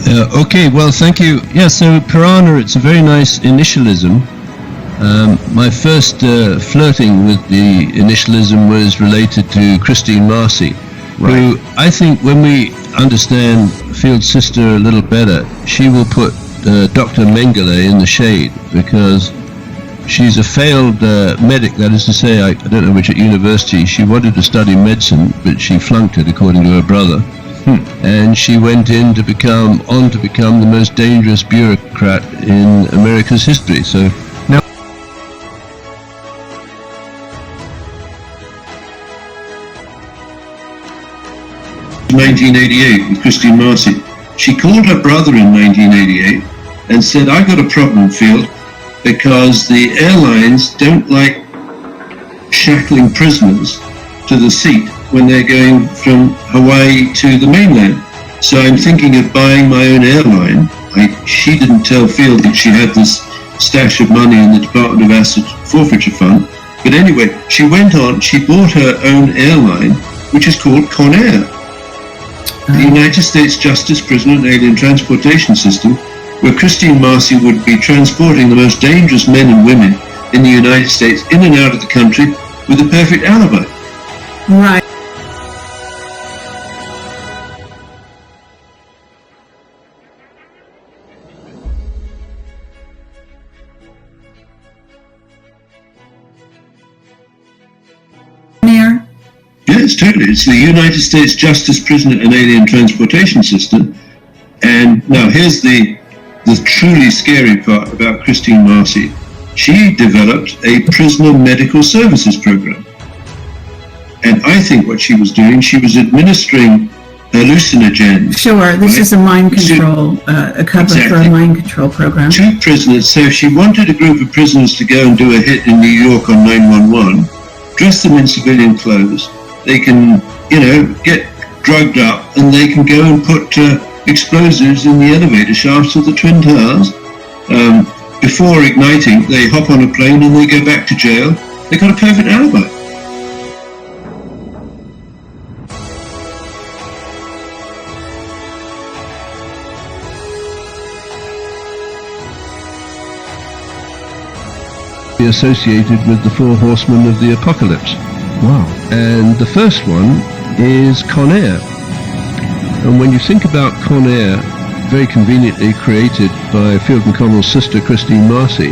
Okay, well, thank you. Yeah, so Piranha, it's a very nice initialism. My first flirting with the initialism was related to Christine Marcy, who I think when we understand Field's sister a little better, she will put Dr. Mengele in the shade because she's a failed medic, that is to say, I don't know which at university. She wanted to study medicine, but she flunked it according to her brother. And she went on to become the most dangerous bureaucrat in America's history. So now, 1988 with Christine Marcy. She called her brother in 1988 and said, "I got a problem, Field, because the airlines don't like shackling prisoners to the seat when they're going from Hawaii to the mainland. So I'm thinking of buying my own airline." She didn't tell Field that she had this stash of money in the Department of Asset Forfeiture Fund. But anyway, she went on, she bought her own airline, which is called Conair, the United States Justice Prisoner and Alien Transportation System, where Christine Marcy would be transporting the most dangerous men and women in the United States in and out of the country with a perfect alibi. Right. Yes, totally. It's the United States Justice Prisoner and Alien Transportation System. And now here's the truly scary part about Christine Marcy. She developed a prisoner medical services program. And I think what she was doing, she was administering hallucinogens. Sure, this is a mind control, a cover for a mind control program. To prisoners. So if she wanted a group of prisoners to go and do a hit in New York on 911, dress them in civilian clothes, they can, get drugged up and they can go and put explosives in the elevator shafts of the Twin Towers. Before igniting, they hop on a plane and they go back to jail. They got a perfect alibi. Associated with the four horsemen of the apocalypse. Wow. And the first one is Conair. And when you think about Conair, very conveniently created by Field McConnell's sister Christine Marcy,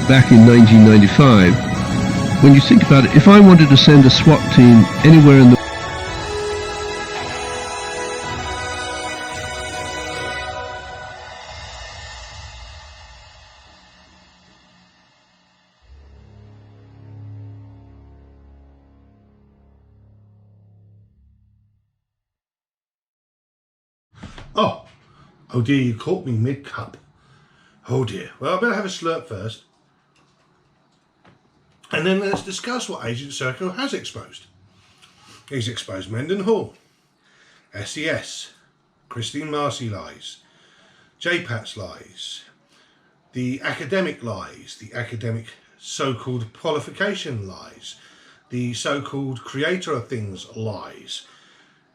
back in 1995, when you think about it, if I wanted to send a SWAT team anywhere in the Oh dear, you caught me mid-cup. Oh dear. Well, I better have a slurp first. And then let's discuss what Agent Serco has exposed. He's exposed Mendenhall, SES, Christine Marcy lies, JPAT's lies, the academic lies, the academic so-called qualification lies, the so-called creator of things lies,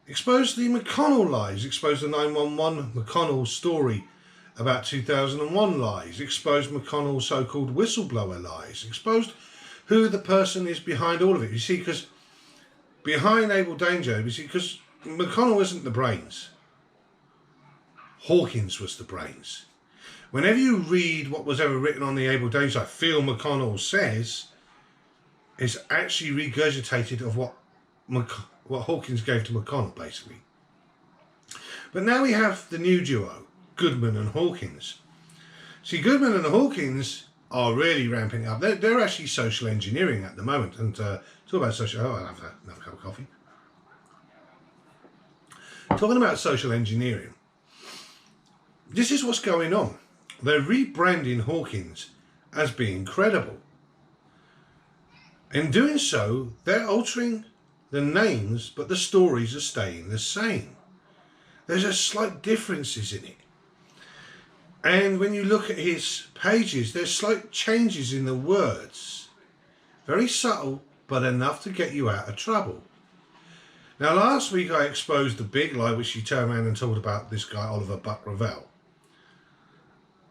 exposed the McConnell lies, exposed the 911 McConnell story about 2001 lies, exposed McConnell's so-called whistleblower lies, exposed who the person is behind all of it. You see, because behind Able Danger, you see, because McConnell isn't the brains. Hawkins was the brains. Whenever you read what was ever written on the Able Danger side, Phil McConnell says, it's actually regurgitated of what Hawkins gave to McConnell, basically. But now we have the new duo, Goodman and Hawkins. See, Goodman and Hawkins are really ramping up. They're actually social engineering at the moment. And talk about social... Oh, I'll have another cup of coffee. Talking about social engineering, this is what's going on. They're rebranding Hawkins as being credible. In doing so, they're altering the names, but the stories are staying the same. There's just slight differences in it. And when you look at his pages, there's slight changes in the words. Very subtle, but enough to get you out of trouble. Now, last week I exposed the big lie which she turned around and told about this guy, Oliver Buck Revell.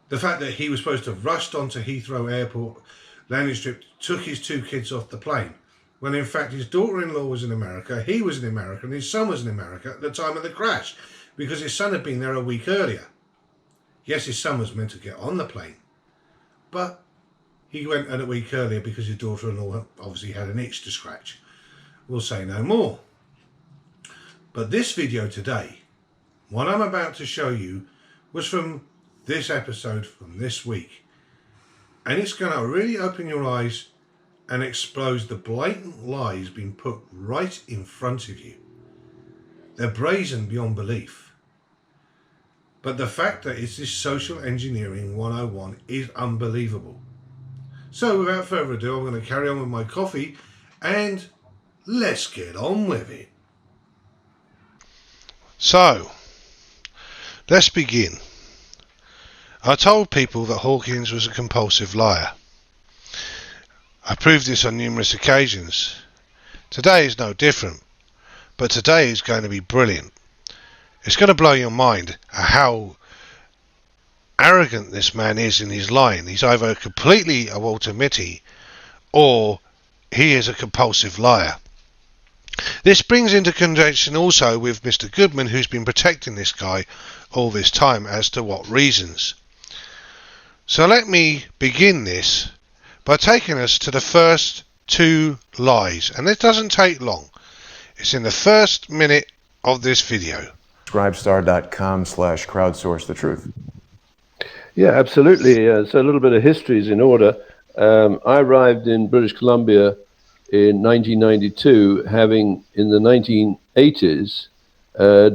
The fact that he was supposed to have rushed onto Heathrow Airport landing strip, took his 2 kids off the plane, when in fact his daughter-in-law was in America, he was in America, and his son was in America at the time of the crash, because his son had been there a week earlier. Yes, his son was meant to get on the plane, but he went a week earlier because his daughter-in-law obviously had an itch to scratch. We'll say no more. But this video today, what I'm about to show you, was from this episode from this week. And it's going to really open your eyes and expose the blatant lies being put right in front of you. They're brazen beyond belief. But the fact that it's this social engineering 101 is unbelievable. So without further ado, I'm going to carry on with my coffee and let's get on with it. So, let's begin. I told people that Hawkins was a compulsive liar. I proved this on numerous occasions. Today is no different, but today is going to be brilliant. It's going to blow your mind how arrogant this man is in his lying. He's either completely a Walter Mitty or he is a compulsive liar. This brings into conjunction also with Mr. Goodman, who's been protecting this guy all this time, as to what reasons. So let me begin this by taking us to the first 2 lies, and it doesn't take long. It's in the first minute of this video. Subscribestar.com/crowdsource the truth. Yeah, absolutely. So a little bit of history is in order. I arrived in British Columbia in 1992, having in the 1980s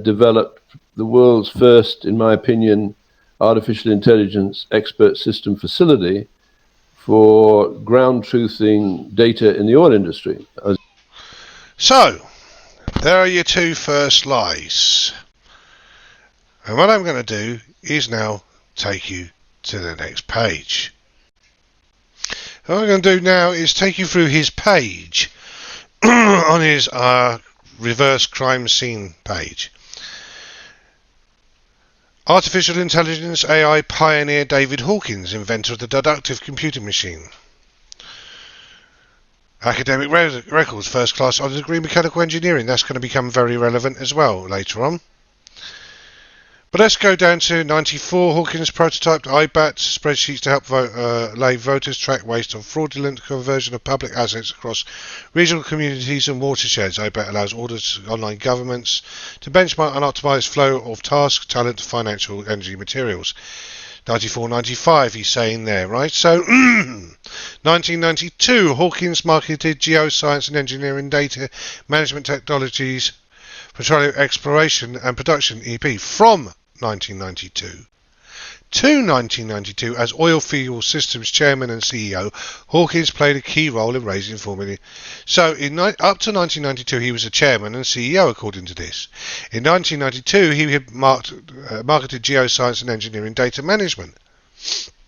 developed the world's first, in my opinion, artificial intelligence expert system facility for ground truthing data in the oil industry. So, there are your 2 first lies. And what I'm going to do is now take you to the next page. What I'm going to do now is take you through his page on his reverse crime scene page. Artificial intelligence AI pioneer David Hawkins, inventor of the deductive computing machine. Academic records, first class honours degree mechanical engineering. That's going to become very relevant as well later on. But let's go down to 94. Hawkins prototyped IBAT spreadsheets to help lay voters track waste on fraudulent conversion of public assets across regional communities and watersheds. IBAT allows online governments to benchmark and optimize flow of tasks, talent, financial, energy, materials. 94-95, he's saying there, right? So, 1992, Hawkins marketed geoscience and engineering data management technologies, petroleum exploration and production (EP) from 1992 to 1992. As oil field systems chairman and CEO, Hawkins played a key role in raising formula. So up to 1992 he was a chairman and CEO, according to this. In 1992 he had marketed geoscience and engineering data management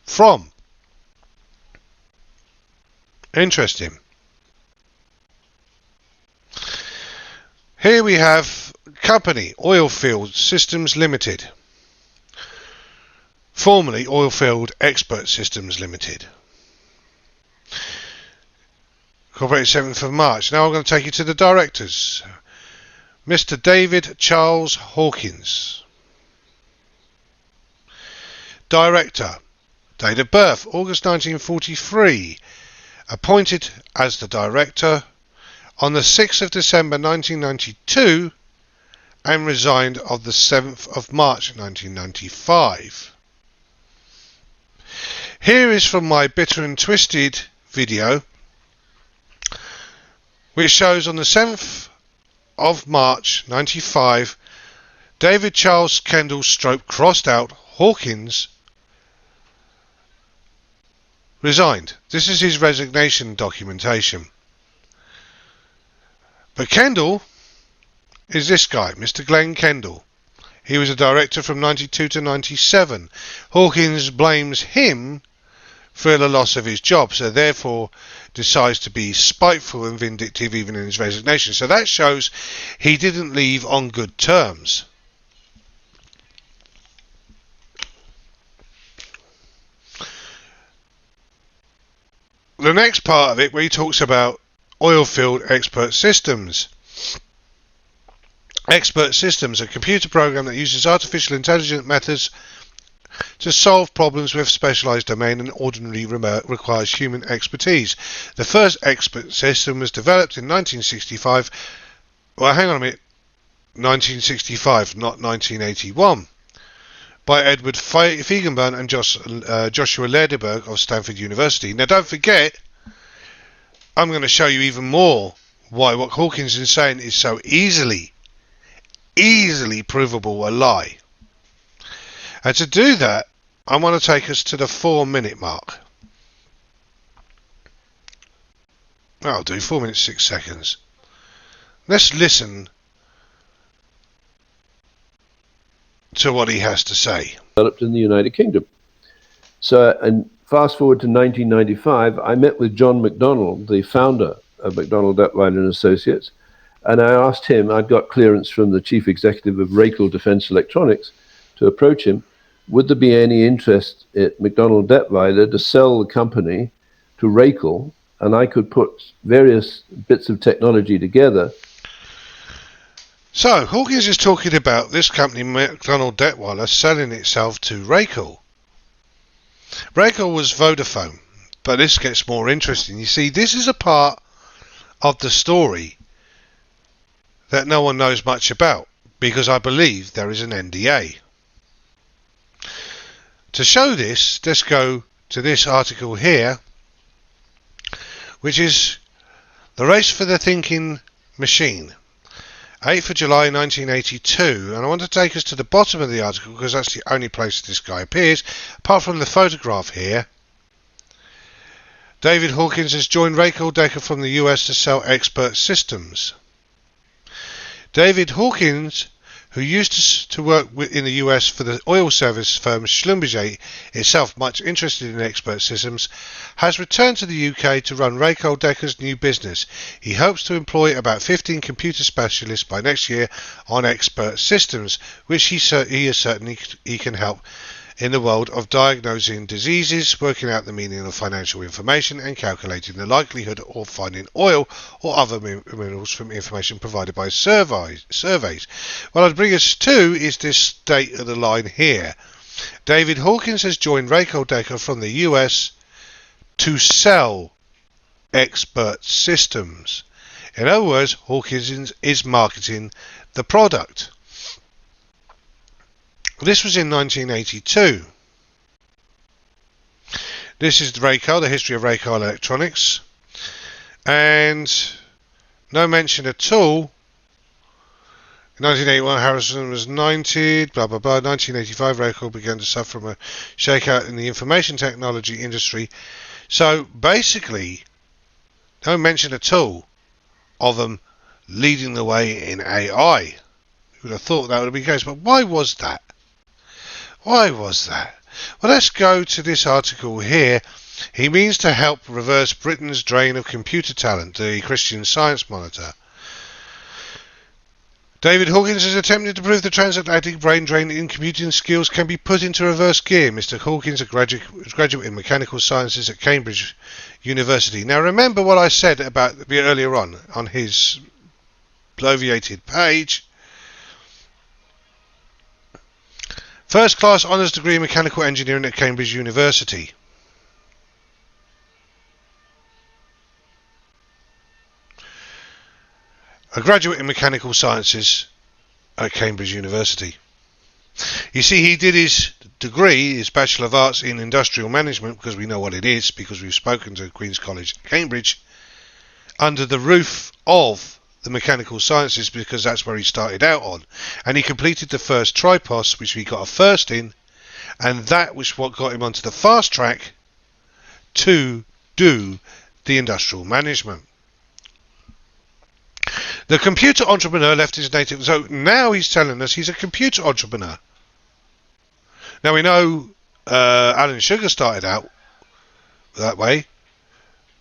from. Interesting. Here we have company Oilfield Systems Limited, formerly Oilfield Expert Systems Limited, incorporated 7th of March. Now I'm going to take you to the directors. Mr. David Charles Hawkins. Director, date of birth August 1943, appointed as the director on the 6th of December 1992 and resigned on the 7th of March 1995. Here is from my Bitter and Twisted video, which shows on the 7th of March 95, David Charles Kendall crossed out Hawkins resigned. This is his resignation documentation. But Kendall is this guy, Mr. Glenn Kendall. He was a director from 92 to 97. Hawkins blames him feel the loss of his job, so therefore decides to be spiteful and vindictive even in his resignation. So that shows he didn't leave on good terms. The next part of it, where he talks about oil field expert systems. Expert systems, a computer program that uses artificial intelligence methods to solve problems with specialized domain and ordinarily requires human expertise. The first expert system was developed in 1965. Well, hang on a minute. 1965, not 1981. By Edward Feigenbaum and Joshua Lederberg of Stanford University. Now, don't forget, I'm going to show you even more why what Hawkins is saying is so easily provable a lie. And to do that, I want to take us to the 4-minute mark. I'll do 4 minutes 6 seconds. Let's listen to what he has to say. Developed in the United Kingdom. So, and fast forward to 1995, I met with John McDonnell, the founder of McDonnell Deptweiler and Associates, and I asked him, I'd got clearance from the chief executive of Rakel Defense Electronics to approach him, would there be any interest at McDonnell Deptweiler to sell the company to Rakel, and I could put various bits of technology together. So, Hawkins is talking about this company, McDonnell Deptweiler, selling itself to Rakel. Rakel was Vodafone, but this gets more interesting. You see, this is a part of the story that no one knows much about, because I believe there is an NDA. To show this, let's go to this article here, which is The Race for the Thinking Machine. 8th of July 1982, and I want to take us to the bottom of the article because that's the only place this guy appears, apart from the photograph here. David Hawkins has joined Rakel Decker from the US to sell expert systems. David Hawkins, who used to work in the US for the oil service firm Schlumberger, itself much interested in expert systems, has returned to the UK to run Rakel Decker's new business. He hopes to employ about 15 computer specialists by next year on expert systems, which he is certain he can help in the world of diagnosing diseases, working out the meaning of financial information, and calculating the likelihood of finding oil or other minerals from information provided by surveys. What I'd bring us to is this state of the line here. David Hawkins has joined Rakel Decker from the US to sell expert systems. In other words, Hawkins is marketing the product. This was in 1982. This is Rakel, the history of Rakel Electronics, and no mention at all. In 1981, Harrison was knighted, blah blah blah. 1985, Rakel began to suffer from a shakeout in the information technology industry. So basically, no mention at all of them leading the way in AI. You would have thought that would be the case, but why was that? Why was that? Well, let's go to this article here. He means to help reverse Britain's drain of computer talent, the Christian Science Monitor. David Hawkins has attempted to prove the transatlantic brain drain in computing skills can be put into reverse gear. Mr. Hawkins, a graduate in mechanical sciences at Cambridge University. Now, remember what I said about earlier on his bloviated page. First class honours degree in mechanical engineering at Cambridge University. A graduate in mechanical sciences at Cambridge University. You see, he did his degree, his Bachelor of Arts in Industrial Management, because we know what it is, because we've spoken to Queen's College, Cambridge, under the roof of the mechanical sciences, because that's where he started out on, and he completed the first tripos, which we got a first in, and that was what got him onto the fast track to do the industrial management. The computer entrepreneur left his native, so now he's telling us he's a computer entrepreneur. Now we know Alan Sugar started out that way.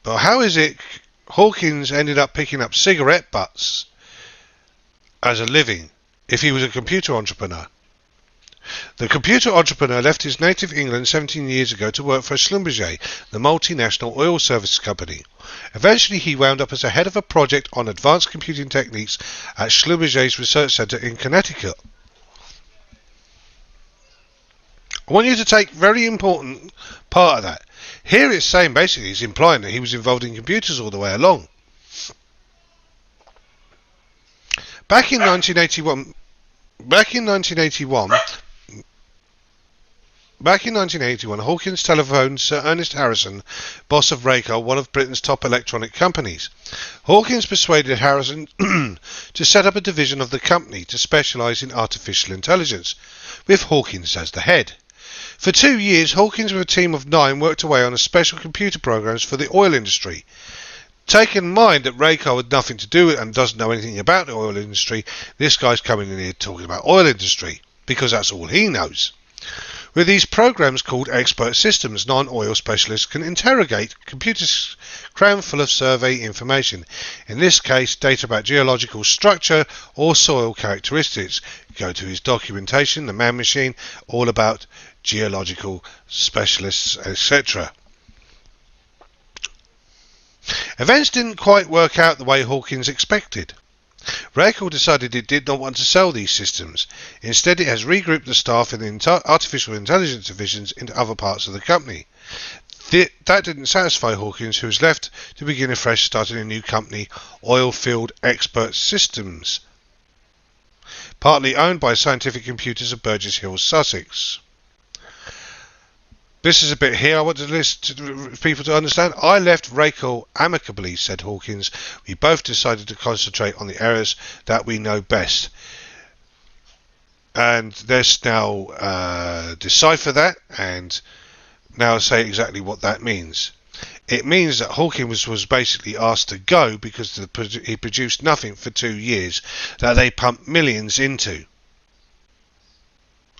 But how is it Hawkins ended up picking up cigarette butts as a living if he was a computer entrepreneur? The computer entrepreneur left his native England 17 years ago to work for Schlumberger, the multinational oil services company. Eventually he wound up as a head of a project on advanced computing techniques at Schlumberger's research centre in Connecticut. I want you to take very important part of that. Here it's saying basically, it's implying that he was involved in computers all the way along. Back in 1981, Hawkins telephoned Sir Ernest Harrison, boss of Rayco, one of Britain's top electronic companies. Hawkins persuaded Harrison to set up a division of the company to specialise in artificial intelligence, with Hawkins as the head. For 2 years, Hawkins with a team of 9 worked away on a special computer programs for the oil industry. Take in mind that Rayco had nothing to do with it and doesn't know anything about the oil industry, this guy's coming in here talking about oil industry, because that's all he knows. With these programs called expert systems, non-oil specialists can interrogate computers crammed full of survey information, in this case data about geological structure or soil characteristics. Go to his documentation, the man machine, all about geological specialists, etc. Events didn't quite work out the way Hawkins expected. Rayco decided it did not want to sell these systems. Instead, it has regrouped the staff in the artificial intelligence divisions into other parts of the company. That didn't satisfy Hawkins, who was left to begin afresh, starting a new company, Oilfield Expert Systems, partly owned by Scientific Computers of Burgess Hill, Sussex. This is a bit here I want to list people to understand. I left Rayco amicably, said Hawkins. We both decided to concentrate on the areas that we know best. And let's now decipher that and now say exactly what that means. It means that Hawkins was basically asked to go because he produced nothing for 2 years that they pumped millions into.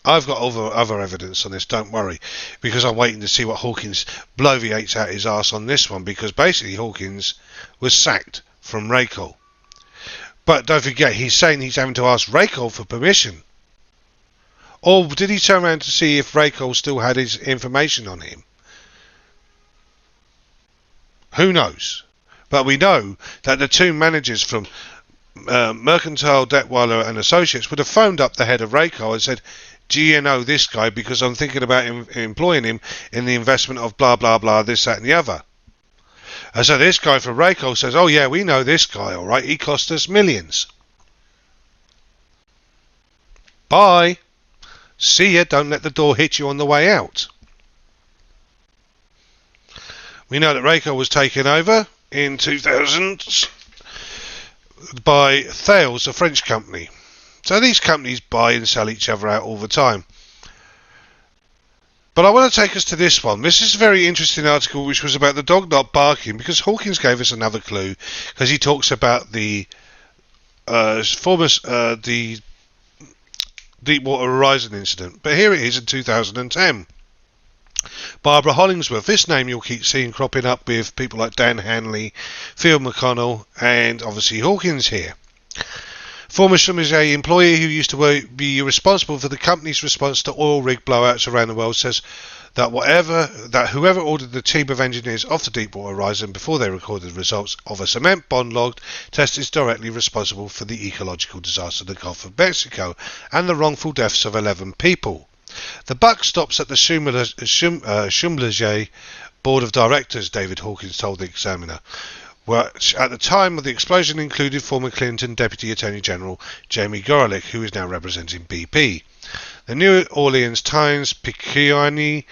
I've got other evidence on this, don't worry, because I'm waiting to see what Hawkins bloviates out his arse on this one, because basically Hawkins was sacked from Rayco. But don't forget, he's saying he's having to ask Rayco for permission. Or did he turn around to see if Rayco still had his information on him? Who knows? But we know that the 2 managers from Mercantile Detweiler and Associates would have phoned up the head of Rayco and said, do you know this guy, because I'm thinking about employing him in the investment of blah blah blah, this, that and the other. And so this guy from Rayco says, oh yeah, we know this guy, alright, he cost us millions. Bye. See ya, don't let the door hit you on the way out. We know that Rayco was taken over in 2000 by Thales, a French company. So these companies buy and sell each other out all the time. But I want to take us to this one. This is a very interesting article which was about the dog not barking, because Hawkins gave us another clue, because he talks about the the Deepwater Horizon incident. But here it is in 2010. Barbara Hollingsworth. This name you'll keep seeing cropping up with people like Dan Hanley, Phil McConnell, and obviously Hawkins here. Former Schlumberger employee who used to be responsible for the company's response to oil rig blowouts around the world says that whoever ordered the team of engineers off the Deepwater Horizon before they recorded the results of a cement bond log test is directly responsible for the ecological disaster in the Gulf of Mexico and the wrongful deaths of 11 people. The buck stops at the Schlumberger board of directors, David Hawkins told the Examiner, which at the time of the explosion included former Clinton Deputy Attorney General Jamie Gorelick, who is now representing BP. The New Orleans Times-Picayune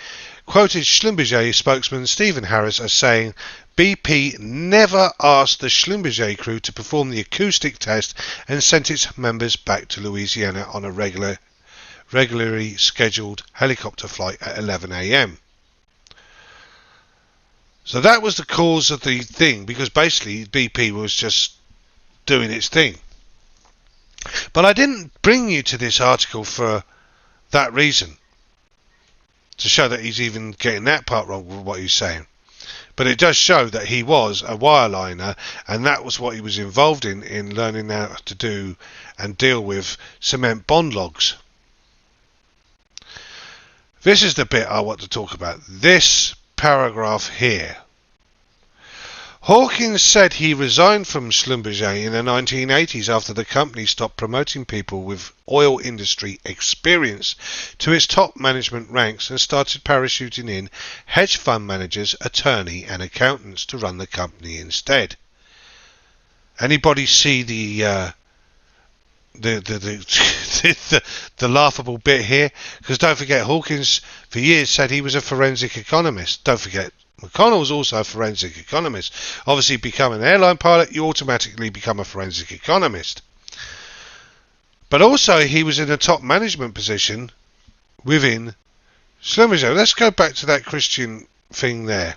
quoted Schlumberger spokesman Stephen Harris as saying, BP never asked the Schlumberger crew to perform the acoustic test and sent its members back to Louisiana on a regularly scheduled helicopter flight at 11 a.m. So that was the cause of the thing, because basically BP was just doing its thing. But I didn't bring you to this article for that reason, to show that he's even getting that part wrong with what he's saying. But it does show that he was a wireliner, and that was what he was involved in learning how to do and deal with cement bond logs. This is the bit I want to talk about. This paragraph here. Hawkins said he resigned from Schlumberger in the 1980s after the company stopped promoting people with oil industry experience to its top management ranks and started parachuting in hedge fund managers, attorney and accountants to run the company instead. Anybody see the laughable bit here? Because don't forget, Hawkins for years said he was a forensic economist. Don't forget, McConnell's also a forensic economist. Obviously, become an airline pilot, you automatically become a forensic economist. But also, he was in a top management position within Schlumberger. Let's go back to that Christian thing there.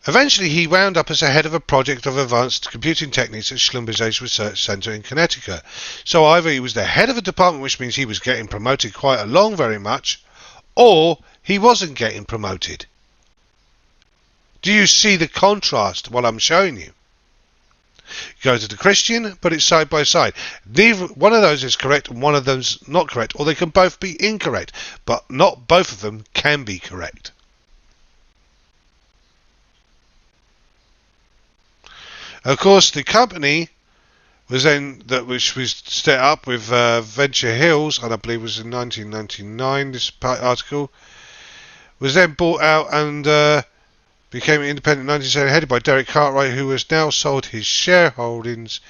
Eventually, he wound up as a head of a project of advanced computing techniques at Schlumberger's Research Center in Connecticut. So either he was the head of a department, which means he was getting promoted quite along very much, or he wasn't getting promoted. Do you see the contrast, what I'm showing you? Go to the Christian, put it side by side. Neither one of those is correct and one of them's not correct, or they can both be incorrect, but not both of them can be correct. Of course, the company was then which was set up with Venture Hills, and I believe it was in 1999. This article was then bought out and became independent in 1970, headed by Derek Cartwright, who has now sold his shareholdings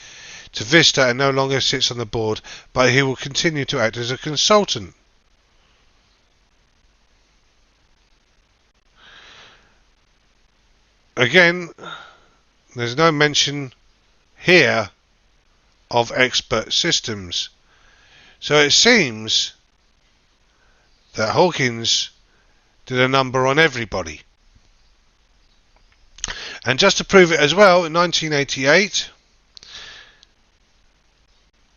to Vista and no longer sits on the board, but he will continue to act as a consultant. Again, there's no mention here of expert systems. So it seems that Hawkins did a number on everybody. And just to prove it as well, in 1988,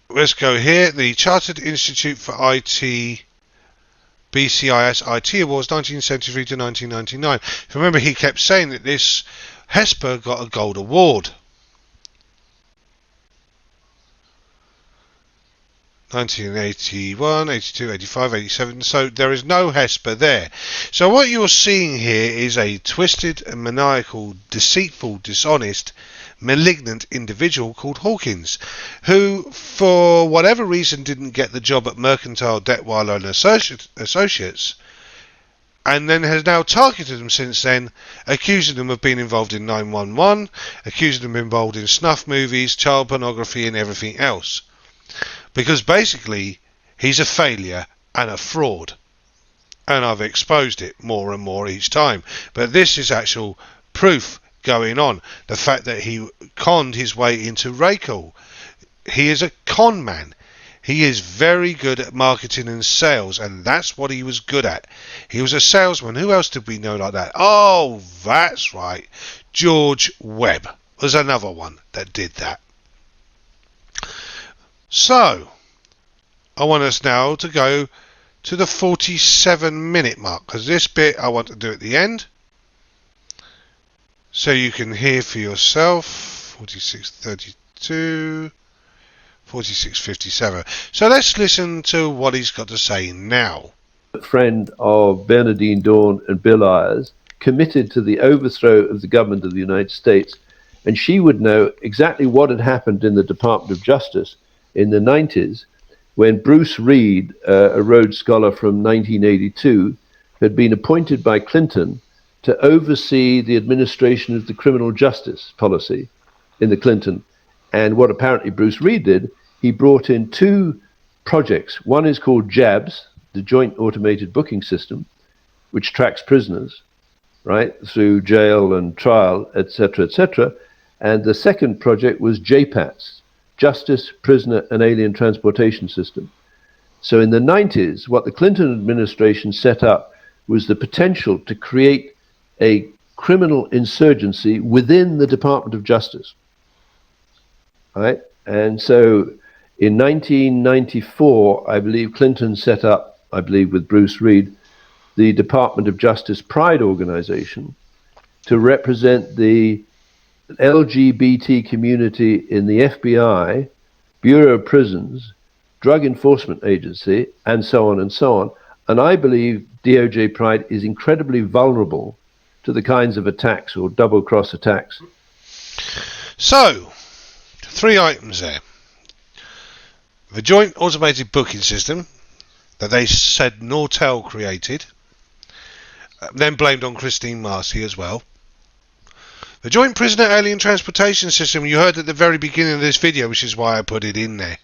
let's go here, the Chartered Institute for IT BCIS IT Awards 1973 to 1999. Remember, he kept saying that this Hesper got a gold award. 1981, 82, 85, 87. So there is no Hesper there. So what you're seeing here is a twisted and maniacal, deceitful, dishonest, malignant individual called Hawkins, who, for whatever reason, didn't get the job at Mercantile Detweiler and Associates, and then has now targeted them since then, accusing them of being involved in 911, accusing them of being involved in snuff movies, child pornography and everything else. Because basically, he's a failure and a fraud. And I've exposed it more and more each time. But this is actual proof going on. The fact that he conned his way into Raycall. He is a con man. He is very good at marketing and sales, and that's what he was good at. He was a salesman. Who else did we know like that? Oh, that's right. George Webb was another one that did that. So, I want us now to go to the 47-minute mark, because this bit I want to do at the end, so you can hear for yourself. 46:32, 46:57. So let's listen to what he's got to say now. A friend of Bernardine Dawn and Bill Ayers, committed to the overthrow of the government of the United States, and she would know exactly what had happened in the Department of Justice in the 90s, when Bruce Reed, a Rhodes Scholar from 1982, had been appointed by Clinton to oversee the administration of the criminal justice policy in the Clinton. And what apparently Bruce Reed did, he brought in two projects. One is called JABS, the Joint Automated Booking System, which tracks prisoners, right, through jail and trial, etc., etc. And the second project was JPATS, Justice, Prisoner and Alien Transportation System. So in the 90s, what the Clinton administration set up was the potential to create a criminal insurgency within the Department of Justice. Right? And so In 1994, I believe Clinton set up, I believe with Bruce Reed, the Department of Justice Pride organization to represent the LGBT community in the FBI, Bureau of Prisons, Drug Enforcement Agency, and so on and so on. And I believe DOJ Pride is incredibly vulnerable to the kinds of attacks or double-cross attacks. So, 3 items there. The joint automated booking system that they said Nortel created, then blamed on Christine Marcy as well. The joint prisoner alien transportation system you heard at the very beginning of this video, which is why I put it in there,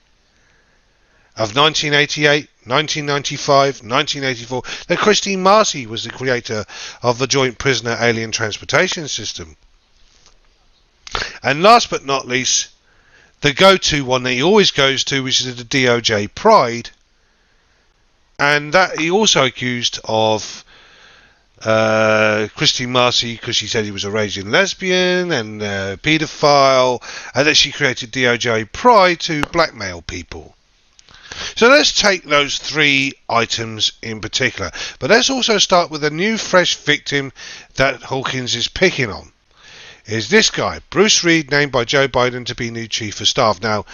of 1988, 1995, 1984, that Christine Marcy was the creator of the joint prisoner alien transportation system. And last but not least, the go-to one that he always goes to, which is the DOJ Pride, and that he also accused of Christine Marcy because she said he was a raging lesbian and a paedophile, and that she created DOJ Pride to blackmail people. So let's take those 3 items in particular, but let's also start with a new fresh victim that Hawkins is picking on. Is this guy, Bruce Reed, named by Joe Biden to be new chief of staff. Now,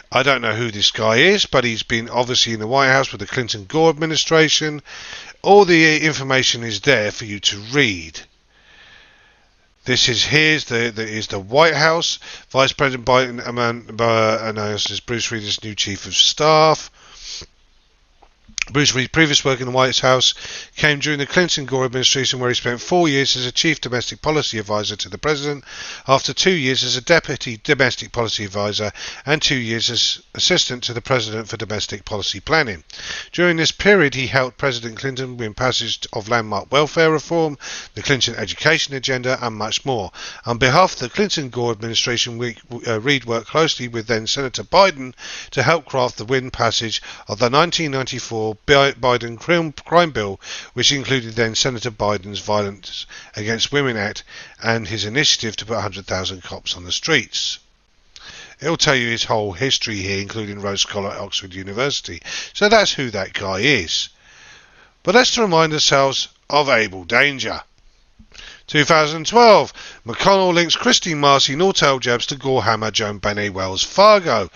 I don't know who this guy is, but he's been obviously in the White House with the Clinton-Gore administration. All the information is there for you to read. This is the White House. Vice President Biden announces Bruce Reed as new chief of staff. Bruce Reed's previous work in the White House came during the Clinton-Gore administration, where he spent 4 years as a chief domestic policy advisor to the president, after 2 years as a deputy domestic policy advisor, and 2 years as assistant to the president for domestic policy planning. During this period, he helped President Clinton win passage of landmark welfare reform, the Clinton education agenda, and much more. On behalf of the Clinton-Gore administration, Reed worked closely with then Senator Biden to help craft the win passage of the 1994 Biden crime bill, which included then Senator Biden's Violence Against Women Act and his initiative to put 100,000 cops on the streets. It'll tell you his whole history here, including Rose Scholar at Oxford University. So that's who that guy is. But let's remind ourselves of Abel Danger. 2012, McConnell links Christine Marcy Nortel jabs to Gore Hammer Joan Benet Wells Fargo.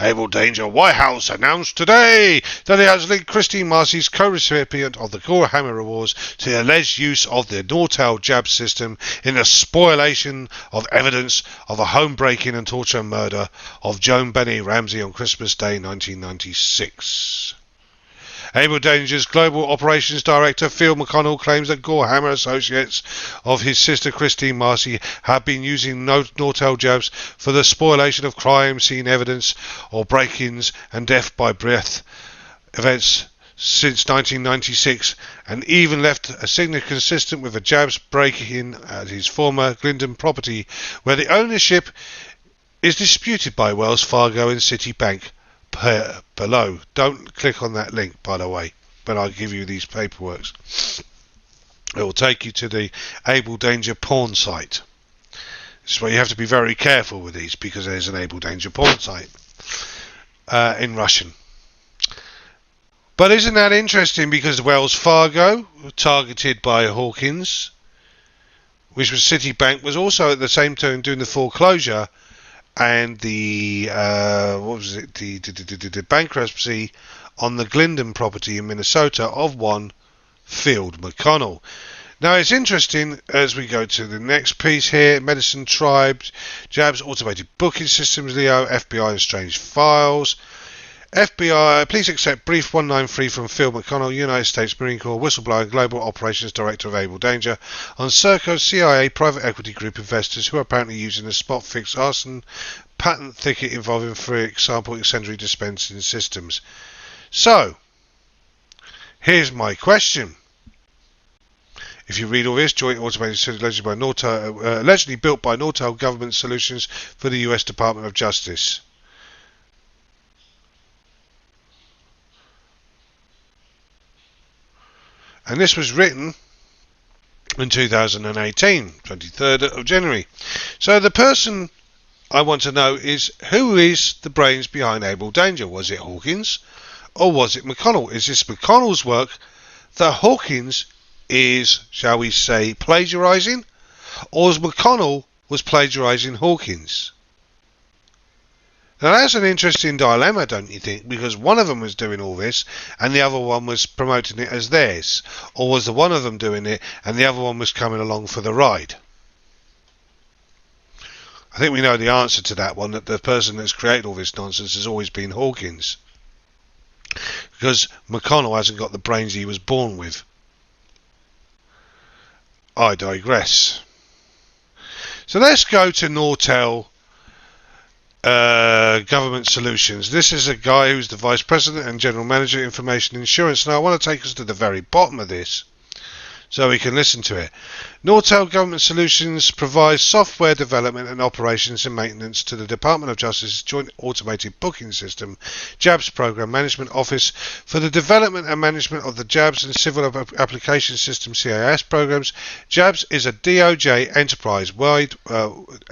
Abel Danger White House announced today that it has linked Christine Marcy's co-recipient of the Gore Hammer Awards to the alleged use of the Nortel jab system in the spoliation of evidence of a home-breaking and torture murder of Joan Benet Ramsey on Christmas Day 1996. Abel Danger's Global Operations Director Phil McConnell claims that Gore Hammer associates of his sister Christine Marcy have been using Nortel jabs for the spoliation of crime scene evidence or break-ins and death by breath events since 1996, and even left a signature consistent with a jabs break-in at his former Glendon property, where the ownership is disputed by Wells Fargo and Citibank. Below. Don't click on that link, by the way, when I give you these paperworks. It will take you to the Abel Danger porn site. This is why you have to be very careful with these, because there's an Abel Danger porn site in Russian. But isn't that interesting? Because Wells Fargo, targeted by Hawkins, which was Citibank, was also at the same time doing the foreclosure and the the bankruptcy on the Glendon property in Minnesota of one Phil McConnell. Now it's interesting as we go to the next piece here. Medicine Tribes, Jabs, Automated Booking Systems, Leo, FBI and Strange Files. FBI, please accept brief 193 from Phil McConnell, United States Marine Corps, whistleblower, Global Operations Director of Abel Danger, on Serco CIA private equity group investors who are apparently using a spot fixed arson patent thicket involving, for example, incendiary dispensing systems. So, here's my question. If you read all this, joint automated system allegedly built by Nortel Government Solutions for the US Department of Justice. And this was written in 2018, 23rd of January. So the person I want to know is, who is the brains behind Able Danger? Was it Hawkins or was it McConnell? Is this McConnell's work that Hawkins is, shall we say, plagiarising? Or is McConnell was plagiarising Hawkins? Now that's an interesting dilemma, don't you think? Because one of them was doing all this and the other one was promoting it as theirs. Or was the one of them doing it and the other one was coming along for the ride? I think we know the answer to that one, that the person that's created all this nonsense has always been Hawkins. Because McConnell hasn't got the brains he was born with. I digress. So let's go to Nortel Government Solutions. This is a guy who's the Vice President and General Manager Information Insurance. Now I want to take us to the very bottom of this so we can listen to it. Nortel Government Solutions provides software development and operations and maintenance to the Department of Justice's Joint Automated Booking System, JABS Program Management Office, for the development and management of the JABS and Civil Application System CAS programs. JABS is a DOJ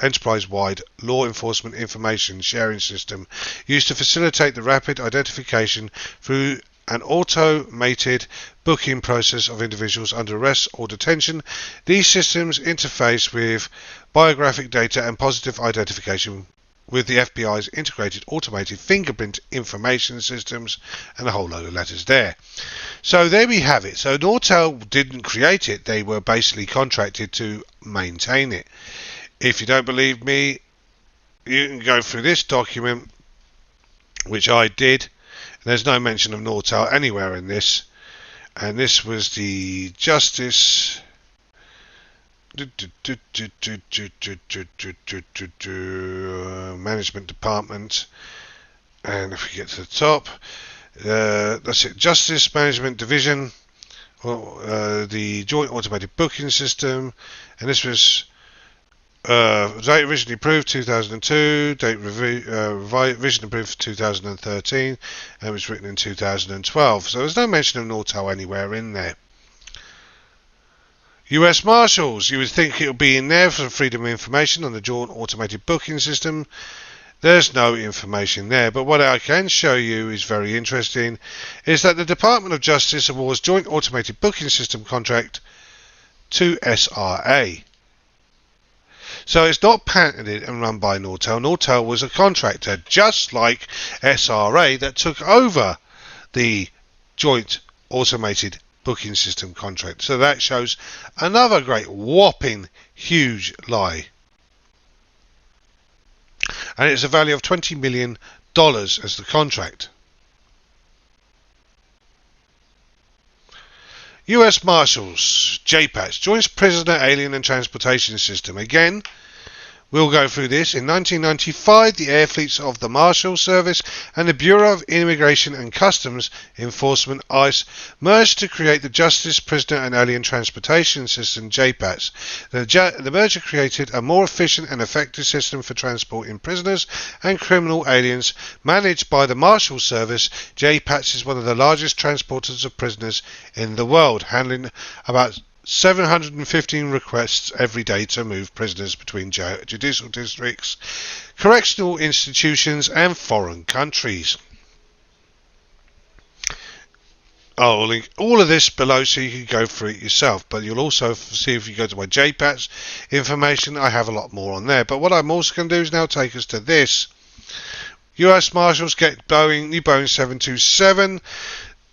enterprise-wide law enforcement information sharing system used to facilitate the rapid identification through an automated booking process of individuals under arrest or detention. These systems interface with biographic data and positive identification with the FBI's integrated automated fingerprint information systems, and a whole load of letters there. So there we have it. So Nortel didn't create it, they were basically contracted to maintain it. If you don't believe me, you can go through this document, which I did. There's no mention of Nortel anywhere in this, and this was the Justice Management Department, and if we get to the top, that's it, Justice Management Division, the Joint Automated Booking System, and this was date originally approved 2002, date revision approved 2013, and it was written in 2012. So there's no mention of Nortel anywhere in there. US Marshals, you would think it would be in there for freedom of information on the Joint Automated Booking System. There's no information there, but what I can show you is very interesting, is that the Department of Justice awards Joint Automated Booking System contract to SRA. So it's not patented and run by Nortel. Nortel was a contractor, just like SRA, that took over the Joint Automated Booking System contract. So that shows another great whopping huge lie. And it's a value of $20 million as the contract. US Marshals, JPATS, Joint Prisoner Alien and Transportation System. Again, we'll go through this. In 1995, the air fleets of the Marshal Service and the Bureau of Immigration and Customs Enforcement, ICE, merged to create the Justice Prisoner and Alien Transportation System, JPATS. The merger created a more efficient and effective system for transporting prisoners and criminal aliens. Managed by the Marshal Service, JPATS is one of the largest transporters of prisoners in the world, handling about 715 requests every day to move prisoners between judicial districts, correctional institutions and foreign countries. I'll link all of this below so you can go through it yourself, but you'll also see, if you go to my JPATS information, I have a lot more on there. But what I'm also going to do is now take us to this. US Marshals get new Boeing 727,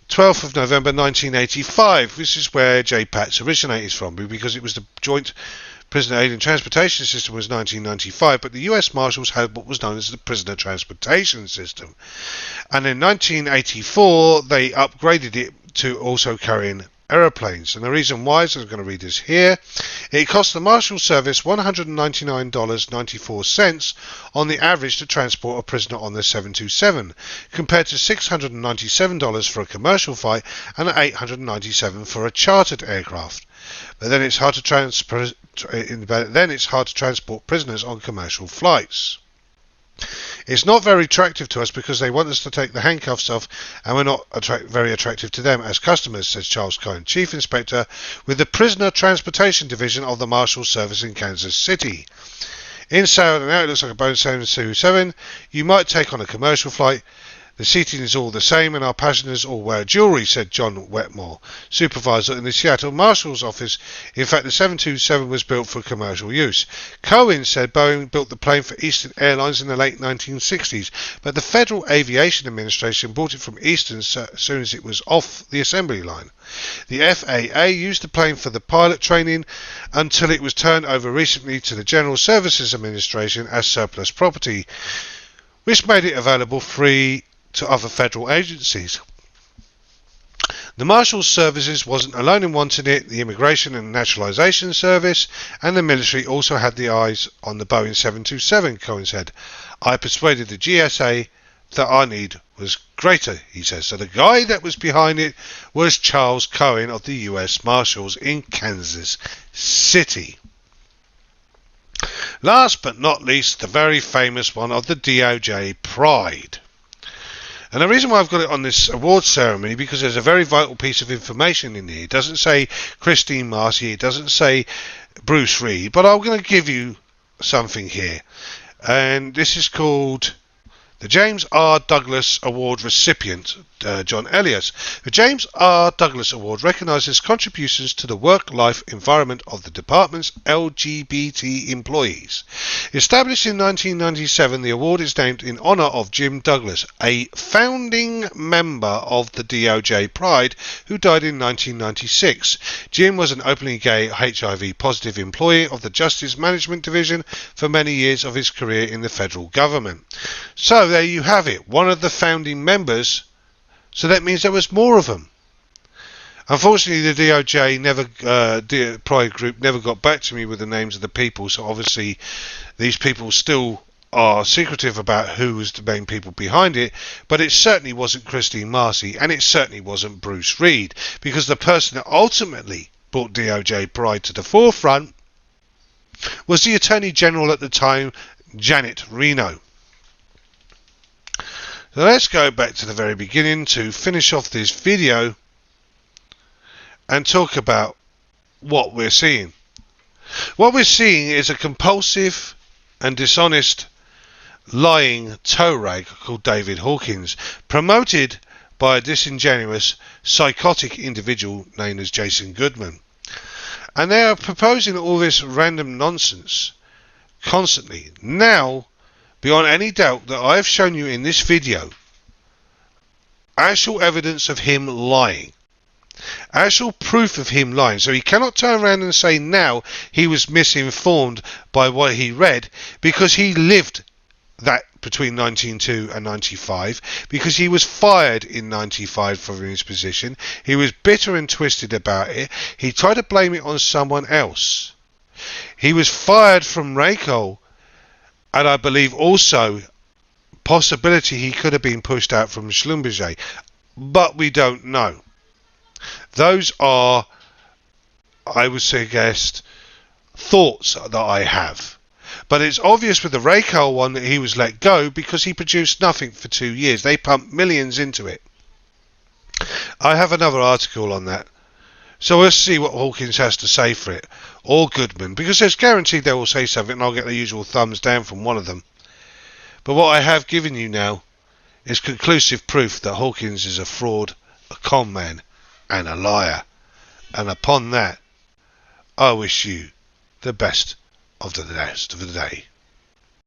12th of November 1985. This is where JPATS originated from, because it was the Joint Prisoner Alien Transportation System was 1995, but the US Marshals had what was known as the Prisoner Transportation System. And in 1984, they upgraded it to also carrying aeroplanes. And the reason why, so I'm going to read this here, it cost the Marshal Service $199.94 on the average to transport a prisoner on the 727, compared to $697 for a commercial flight and $897 for a chartered aircraft. But then it's hard to transport prisoners on commercial flights. It's not very attractive to us because they want us to take the handcuffs off, and we're not very attractive to them as customers, says Charles Cohen, Chief Inspector with the Prisoner Transportation Division of the Marshal Service in Kansas City. Inside and out, it looks like a Boeing 727. You might take on a commercial flight. The seating is all the same and our passengers all wear jewellery, said John Wetmore, supervisor in the Seattle Marshal's office. In fact, the 727 was built for commercial use. Cohen said Boeing built the plane for Eastern Airlines in the late 1960s, but the Federal Aviation Administration bought it from Eastern as soon as it was off the assembly line. The FAA used the plane for the pilot training until it was turned over recently to the General Services Administration as surplus property, which made it available free to other federal agencies. The Marshals Services wasn't alone in wanting it. The Immigration and Naturalization Service and the military also had the eyes on the Boeing 727, Cohen said. I persuaded the GSA that our need was greater, he says. So the guy that was behind it was Charles Cohen of the US Marshals in Kansas City. Last but not least, the very famous one of the DOJ Pride. And the reason why I've got it on this award ceremony, because there's a very vital piece of information in here. It doesn't say Christine Marcy, it doesn't say Bruce Reed, but I'm going to give you something here. And this is called the James R. Douglas Award recipient, John Elias. The James R. Douglas Award recognises contributions to the work-life environment of the department's LGBT employees. Established in 1997, the award is named in honour of Jim Douglas, a founding member of the DOJ Pride, who died in 1996. Jim was an openly gay HIV-positive employee of the Justice Management Division for many years of his career in the federal government. So there you have it, one of the founding members. So that means there was more of them. Unfortunately, the DOJ Pride Group never got back to me with the names of the people, so obviously these people still are secretive about who was the main people behind it, but it certainly wasn't Christine Marcy, and it certainly wasn't Bruce Reed, because the person that ultimately brought DOJ Pride to the forefront was the Attorney General at the time, Janet Reno. So let's go back to the very beginning to finish off this video and talk about what we're seeing. What we're seeing is a compulsive and dishonest lying toe rag called David Hawkins, promoted by a disingenuous, psychotic individual named as Jason Goodman. And they are proposing all this random nonsense constantly. Now, beyond any doubt that I have shown you in this video, actual evidence of him lying. Actual proof of him lying. So he cannot turn around and say now he was misinformed by what he read, because he lived that between 1992 and 95, because he was fired in 95 from his position. He was bitter and twisted about it. He tried to blame it on someone else. He was fired from Raycole, and I believe also possibility he could have been pushed out from Schlumberger, but we don't know. Those are, I would suggest, thoughts that I have. But it's obvious with the Raycole one that he was let go because he produced nothing for 2 years. They pumped millions into it. I have another article on that. So let's see what Hawkins has to say for it, or Goodman, because there's guaranteed they will say something and I'll get the usual thumbs down from one of them. But what I have given you now is conclusive proof that Hawkins is a fraud, a con man, and a liar. And upon that, I wish you the best of the rest of the day.